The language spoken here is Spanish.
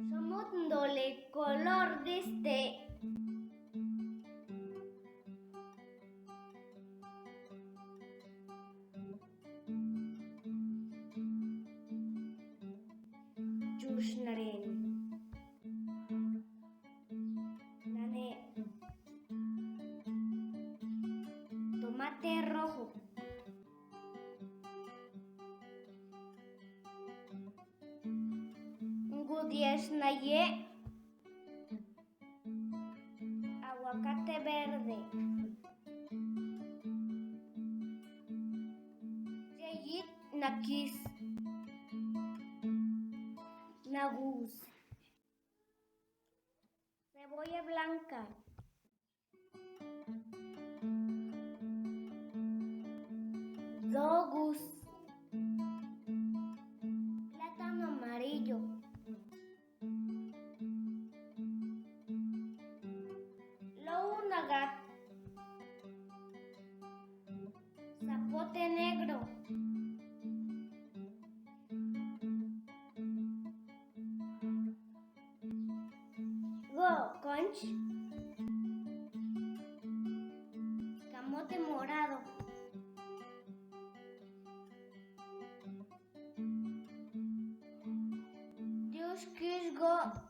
Somondole color Yushnaren Nane tomate rojo, Gudiesnaye aguacate verde, Yeyit nakis nagus, cebolla blanca, dogus, plátano amarillo, lounagat, zapote negro, go conch, camote morado, Dios Kisgo